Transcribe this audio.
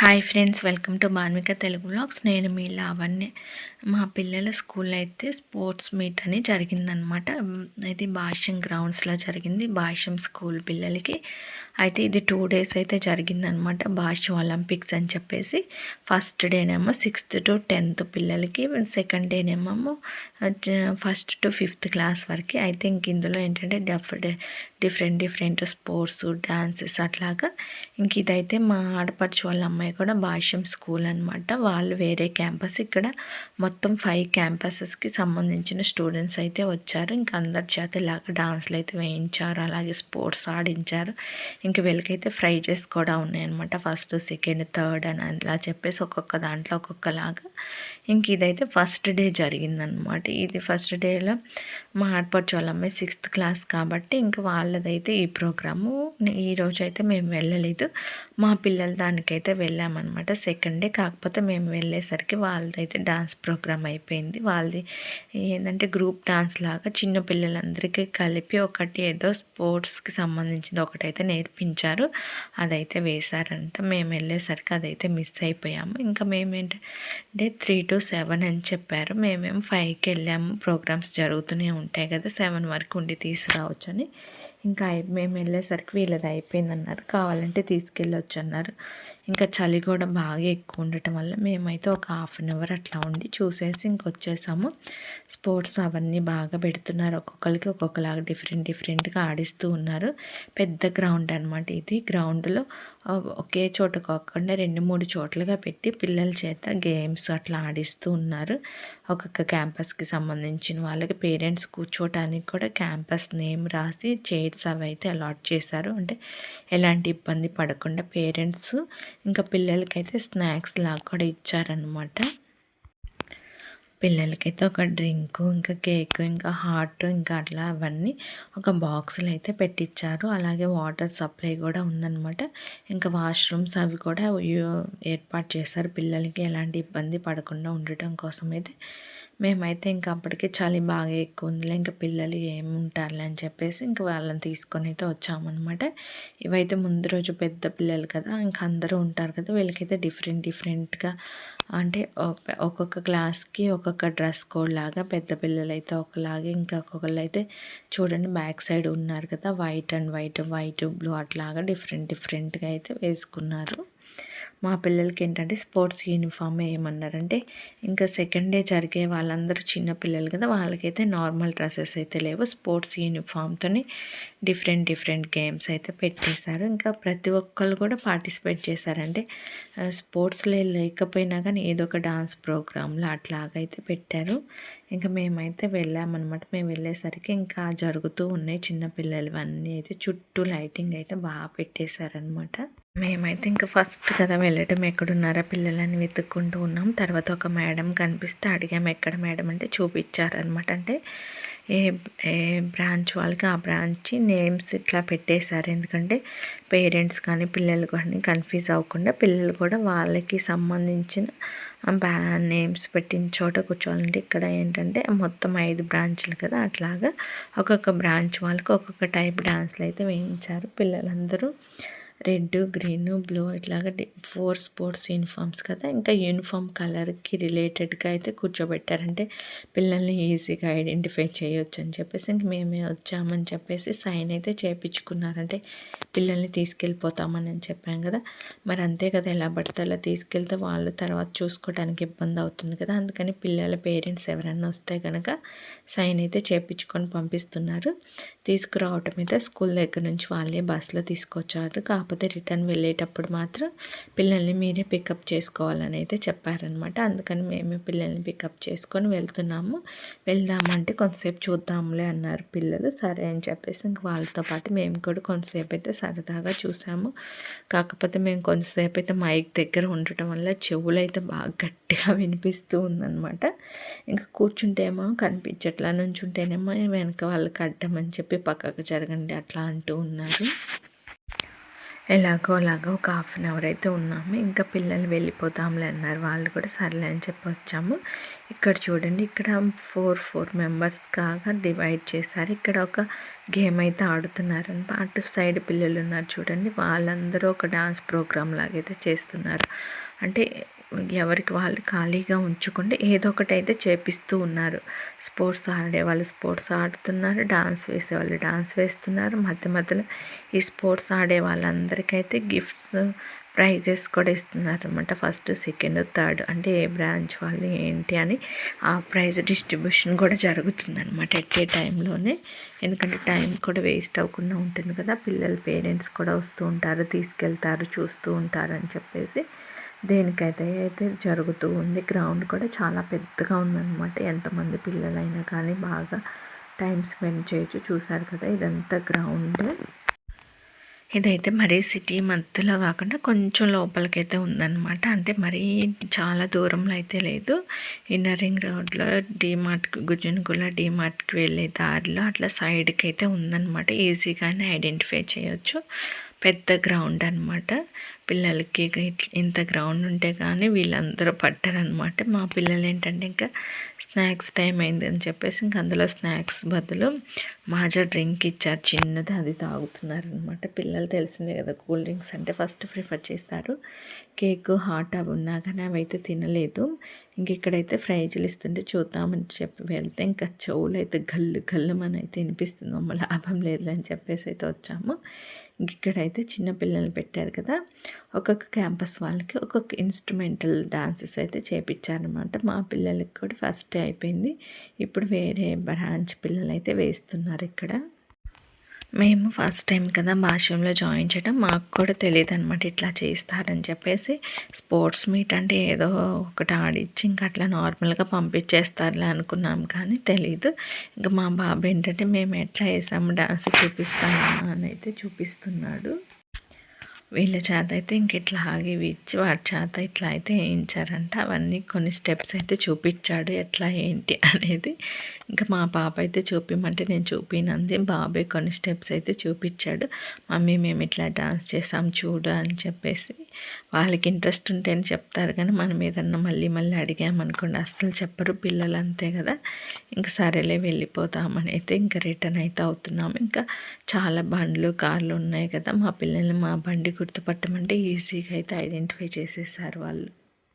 Hi friends, welcome to Manvika Telugu vlogs. నేను మీ లావణ్య. మా పిల్లల స్కూల్లో అయితే స్పోర్ట్స్ మీట్ అని జరిగిందనమాట. ఇది భాష్యం గ్రౌండ్స్లో జరిగింది. భాష్యం స్కూల్ పిల్లలకి అయితే ఇది 2 days అయితే జరిగిందనమాట. భాష్యం ఒలింపిక్స్ అని చెప్పేసి ఫస్ట్ డేనేమో 6th to 10th పిల్లలకి, second డేనేమో 1st to 5th class వరకు. అయితే ఇంక ఇందులో ఏంటంటే డిఫరెంట్ స్పోర్ట్స్, డాన్సెస్ అట్లాగా. ఇంక ఇదైతే మా ఆడపడుచు వాళ్ళ అమ్మాయి కూడా భాష్యం స్కూల్ అనమాట. వాళ్ళు వేరే క్యాంపస్. ఇక్కడ మొత్తం 5 క్యాంపసెస్కి సంబంధించిన స్టూడెంట్స్ అయితే వచ్చారు. ఇంక అందరి చేత ఇలాగ డాన్స్లు అయితే వేయించారు, అలాగే స్పోర్ట్స్ ఆడించారు. ఇంక వీళ్ళకైతే ప్రైజెస్ కూడా ఉన్నాయన్నమాట. 1st, 2nd, 3rd అని అలా చెప్పేసి ఒక్కొక్క దాంట్లో ఒక్కొక్కలాగా. ఇంక ఇదైతే ఫస్ట్ డే జరిగిందనమాట. ఇది ఫస్ట్ డేలో మా ఆడపడుచు వాళ్ళ అమ్మాయి 6th క్లాస్ కాబట్టి ఇంక వాళ్ళదైతే ఈ ప్రోగ్రాము. ఈరోజు అయితే మేము వెళ్ళలేదు, మా పిల్లల దానికైతే వెళ్ళామన్నమాట సెకండ్ డే. కాకపోతే మేము వెళ్ళేసరికి వాళ్ళదైతే డాన్స్ ప్రోగ్రామ్ అయిపోయింది. వాళ్ళది ఏంటంటే గ్రూప్ డాన్స్ లాగా చిన్న పిల్లలందరికీ కలిపి ఒకటి ఏదో స్పోర్ట్స్కి సంబంధించింది ఒకటైతే నేర్పించారు. అదైతే వేశారంట. మేము వెళ్ళేసరికి అదైతే మిస్ అయిపోయాము. ఇంకా మేమేంటంటే 3 to 7 అని చెప్పారు. మేమేమో 5కి వెళ్ళాము. ప్రోగ్రామ్స్ జరుగుతూనే ఉంటాయి కదా, 7 వరకు ఉండి తీసుకురావచ్చని. ఇంకా మేము వెళ్ళేసరికి వీళ్ళది అయిపోయిందన్నారు. కావాలంటే తీసుకెళ్ళొచ్చు అన్నారు. ఇంకా చలి కూడా బాగా ఎక్కువ ఉండటం వల్ల మేమైతే ఒక 1/2 hour అట్లా ఉండి చూసేసి ఇంకొచ్చేసాము. స్పోర్ట్స్ అవన్నీ బాగా పెడుతున్నారు. ఒక్కొక్కరికి ఒక్కొక్కలాగా డిఫరెంట్గా ఆడిస్తూ ఉన్నారు. పెద్ద గ్రౌండ్ అనమాట ఇది. గ్రౌండ్లో ఒకే చోట కాకుండా 2-3 చోట్లుగా పెట్టి పిల్లల చేత గేమ్స్ అట్లా ఆడిస్తూ ఉన్నారు. ఒక్కొక్క క్యాంపస్కి సంబంధించిన వాళ్ళకి పేరెంట్స్ కూర్చోటానికి కూడా క్యాంపస్ నేమ్ రాసి చైర్స్ అవి అయితే అలాట్ చేశారు. అంటే ఎలాంటి ఇబ్బంది పడకుండా పేరెంట్స్ ఇంకా పిల్లలకైతే స్నాక్స్ లాగా కూడా ఇచ్చారనమాట. పిల్లలకైతే ఒక డ్రింకు, ఇంకా కేక్, ఇంకా హాట్, ఇంకా అట్లా అవన్నీ ఒక బాక్సులు అయితే పెట్టించారు. అలాగే వాటర్ సప్లై కూడా ఉందన్నమాట. ఇంకా వాష్రూమ్స్ అవి కూడా ఏర్పాటు చేశారు పిల్లలకి ఎలాంటి ఇబ్బంది పడకుండా ఉండటం కోసం అయితే. మేమైతే ఇంకా అప్పటికే చలి బాగా ఎక్కువ ఉందిలే, ఇంకా పిల్లలు ఏముంటారులే అని చెప్పేసి ఇంకా వాళ్ళని తీసుకొని అయితే వచ్చామన్నమాట. ఇవైతే ముందు రోజు పెద్ద పిల్లలు కదా, ఇంకా అందరూ ఉంటారు కదా, వీళ్ళకైతే డిఫరెంట్గా అంటే ఒక్కొక్క క్లాస్కి ఒక్కొక్క డ్రెస్ కోడ్ లాగా, పెద్ద పిల్లలు అయితే ఒకలాగా, ఇంకా ఒక్కొక్కళ్ళు అయితే చూడండి బ్యాక్ సైడ్ ఉన్నారు కదా, వైట్ అండ్ వైట్ బ్లూ అట్లాగా డిఫరెంట్గా అయితే వేసుకున్నారు. మా పిల్లలకి ఏంటంటే స్పోర్ట్స్ యూనిఫామ్ ఏమన్నారంటే, ఇంకా సెకండ్ డే జరిగే వాళ్ళందరూ చిన్న పిల్లలు కదా, వాళ్ళకైతే నార్మల్ డ్రెస్సెస్ అయితే లేవు, స్పోర్ట్స్ యూనిఫామ్తోని డిఫరెంట్ గేమ్స్ అయితే పెట్టేశారు. ఇంకా ప్రతి ఒక్కళ్ళు కూడా పార్టిసిపేట్ చేశారంటే స్పోర్ట్స్లో లేకపోయినా కానీ ఏదో ఒక డాన్స్ ప్రోగ్రాంలో అట్లాగైతే పెట్టారు. ఇంకా మేమైతే వెళ్ళామన్నమాట. మేము వెళ్ళేసరికి ఇంకా జరుగుతూ ఉన్నాయి చిన్నపిల్లలు అన్నీ అయితే చుట్టూ లైటింగ్ అయితే బాగా పెట్టేశారనమాట. మేమైతే ఇంకా ఫస్ట్ కదా వెళ్ళటం, ఎక్కడున్నారా పిల్లలని వెతుక్కుంటూ ఉన్నాం. తర్వాత ఒక మేడం కనిపిస్తే అడిగాము ఎక్కడ మేడం అంటే చూపించారనమాట. అంటే ఏ ఏ బ్రాంచ్ వాళ్ళకి ఆ బ్రాంచ్ నేమ్స్ ఇట్లా పెట్టేశారు. ఎందుకంటే పేరెంట్స్ కానీ పిల్లలు కానీ కన్ఫ్యూజ్ అవ్వకుండా, పిల్లలు కూడా వాళ్ళకి సంబంధించిన నేమ్స్ పెట్టిన చోట కూర్చోవాలంటే ఇక్కడ ఏంటంటే మొత్తం 5 బ్రాంచ్లు కదా, అట్లాగా ఒక్కొక్క బ్రాంచ్ వాళ్ళకి ఒక్కొక్క టైప్ డాన్స్లు అయితే వేయించారు. పిల్లలందరూ రెడ్, గ్రీన్, బ్లూ ఇట్లాగా 4 స్పోర్ట్స్ యూనిఫామ్స్ కదా, ఇంకా యూనిఫామ్ కలర్కి రిలేటెడ్గా అయితే కూర్చోబెట్టారంటే పిల్లల్ని ఈజీగా ఐడెంటిఫై చేయొచ్చు అని చెప్పేసి ఇంక మేమే వచ్చామని చెప్పేసి సైన్ అయితే చేయించుకున్నారంటే పిల్లల్ని తీసుకెళ్ళిపోతామని చెప్పాం కదా, మరి అంతే కదా, ఎలా పడితే అలా తీసుకెళ్తే వాళ్ళు తర్వాత చూసుకోవడానికి ఇబ్బంది అవుతుంది కదా, అందుకని పిల్లల పేరెంట్స్ ఎవరైనా వస్తే కనుక సైన్ అయితే చేయించుకొని పంపిస్తున్నారు. తీసుకురావటం అయితే స్కూల్ దగ్గర నుంచి వాళ్ళే బస్సులో తీసుకొచ్చారు. కాకపోతే రిటర్న్ వెళ్ళేటప్పుడు మాత్రం పిల్లల్ని మీరే పికప్ చేసుకోవాలని అయితే చెప్పారనమాట. అందుకని మేమే పిల్లల్ని పికప్ చేసుకొని వెళ్దామంటే కొంతసేపు చూద్దాంలే అన్నారు పిల్లలు. సరే అని చెప్పేసి ఇంక వాళ్ళతో పాటు మేము కూడా కొంతసేపు అయితే సరదాగా చూసాము. కాకపోతే మేము కొంతసేపు అయితే మైక్ దగ్గర ఉండటం వల్ల చెవులు అయితే బాగా గట్టిగా వినిపిస్తూ ఉందన్నమాట. ఇంకా కూర్చుంటేమో కనిపించట్లా, నుంచుంటేనేమో వెనక వాళ్ళకి అడ్డం అని చెప్పి పక్కకు జరగండి అట్లా అంటూ ఉన్నారు. ఎలాగో అలాగో ఒక హాఫ్ అన్ అవర్ అయితే ఉన్నాము. ఇంకా పిల్లలు వెళ్ళిపోతాంలే అన్నారు. వాళ్ళు కూడా సర్లే అని చెప్పి వచ్చాము. ఇక్కడ చూడండి, ఇక్కడ ఫోర్ మెంబర్స్ కాగా డివైడ్ చేశారు. ఇక్కడ ఒక గేమ్ అయితే ఆడుతున్నారు. అటు సైడ్ పిల్లలు ఉన్నారు చూడండి, వాళ్ళందరూ ఒక డాన్స్ ప్రోగ్రామ్ లాగైతే చేస్తున్నారు. అంటే ఎవరికి వాళ్ళు ఖాళీగా ఉంచుకుంటే ఏదో ఒకటి అయితే చేపిస్తూ ఉన్నారు. స్పోర్ట్స్ ఆడే వాళ్ళు స్పోర్ట్స్ ఆడుతున్నారు, డాన్స్ వేసే వాళ్ళు డాన్స్ వేస్తున్నారు. మధ్యలో ఈ స్పోర్ట్స్ ఆడే వాళ్ళందరికైతే గిఫ్ట్స్, ప్రైజెస్ కూడా ఇస్తున్నారు అనమాట. ఫస్ట్, సెకండ్, థర్డ్ అంటే ఏ బ్రాంచ్ వాళ్ళు ఏంటి అని ఆ ప్రైజ్ డిస్ట్రిబ్యూషన్ కూడా జరుగుతుందన్నమాట ఎట్ ఏ టైంలోనే. ఎందుకంటే టైం కూడా వేస్ట్ అవ్వకుండా ఉంటుంది కదా, పిల్లల పేరెంట్స్ కూడా వస్తూ ఉంటారు, తీసుకెళ్తారు, చూస్తూ ఉంటారు అని చెప్పేసి దేనికైతే జరుగుతూ ఉంది. గ్రౌండ్ కూడా చాలా పెద్దగా ఉందన్నమాట. ఎంతమంది పిల్లలైనా కానీ బాగా టైం స్పెండ్ చేయొచ్చు. చూసారు కదా, ఇదంతా గ్రౌండ్. ఇదైతే మరీ సిటీ మధ్యలో కాకుండా కొంచెం లోపలికైతే ఉందన్నమాట. అంటే మరీ చాలా దూరంలో అయితే లేదు. ఇన్నర్ రింగ్ రోడ్లో డీమార్ట్కి, గుజ్జనగుల డీమార్ట్కి వెళ్ళే దారిలో అట్లా సైడ్కి అయితే ఉందన్నమాట. ఈజీగానే ఐడెంటిఫై చేయొచ్చు. పెద్ద గ్రౌండ్ అనమాట. పిల్లలకి ఇంత గ్రౌండ్ ఉంటే కానీ వీళ్ళందరూ పట్టారనమాట. మా పిల్లలు ఏంటంటే ఇంకా స్నాక్స్ టైం అయింది అని చెప్పేసి ఇంక అందులో స్నాక్స్ బదులు మాజా డ్రింక్ ఇచ్చారు చిన్నది, అది తాగుతున్నారనమాట. పిల్లలు తెలిసిందే కదా, కూల్ డ్రింక్స్ అంటే ఫస్ట్ ప్రిఫర్ చేస్తారు. కేక్, హాట్ అవి ఉన్నా కానీ అవి అయితే తినలేదు. ఇంక ఇక్కడైతే ఫ్రైజులు ఇస్తుంటే చూద్దామని చెప్పి వెళ్తే ఇంకా చెవులు అయితే గల్లు మన అయితే వినిపిస్తుంది. మమ్మల్ని లాభం లేదు అని చెప్పేసి అయితే వచ్చాము. ఇక్కడైతే చిన్న పిల్లలు పెట్టారు కదా, ఒక్కొక్క క్యాంపస్ వాళ్ళకి ఒక్కొక్క ఇన్స్ట్రుమెంటల్ డాన్సెస్ అయితే చేయించారనమాట. మా పిల్లలకి కూడా ఫస్ట్ అయిపోయింది. ఇప్పుడు వేరే బ్రాంచ్ పిల్లలు అయితే వేస్తున్నారు ఇక్కడ. మేము ఫస్ట్ టైం కదా భాష్యంలో జాయిన్ చేయడం, మాకు కూడా తెలియదు అనమాట ఇట్లా చేస్తారని చెప్పేసి. స్పోర్ట్స్ మీట్ అంటే ఏదో ఒకటి ఆడిచ్చి ఇంకా అట్లా నార్మల్గా పంపించేస్తారులే అనుకున్నాం, కానీ తెలీదు. ఇంకా మా బాబు ఏంటంటే మేము ఎట్లా వేసాము డాన్స్ చూపిస్తామా అని అయితే చూపిస్తున్నాడు. వీళ్ళ చేత అయితే ఇంక ఇట్లా ఇవి ఇచ్చి వాడి చేత ఇట్లా అయితే వేయించారంట. అవన్నీ కొన్ని స్టెప్స్ అయితే చూపించాడు ఎట్లా ఏంటి అనేది. ఇంకా మా పాప అయితే చూపిమంటే నేను చూపినంది, బాబాయ్ కొన్ని స్టెప్స్ అయితే చూపించాడు. మమ్మీ మేము ఇట్లా డాన్స్ చేసాం చూడు అని చెప్పేసి. వాళ్ళకి ఇంట్రెస్ట్ ఉంటేనే చెప్తారు, కానీ మనం ఏదన్నా మళ్ళీ అడిగామనుకోండి అస్సలు చెప్పరు. పిల్లలు అంతే కదా. ఇంకా సరేలే వెళ్ళిపోతామని అయితే ఇంకా రిటర్న్ అయితే అవుతున్నాము. ఇంకా చాలా బండ్లు, కార్లు ఉన్నాయి కదా, మా పిల్లల్ని మా బండి గుర్తుపట్టమంటే ఈజీగా అయితే ఐడెంటిఫై చేసేసారు వాళ్ళు.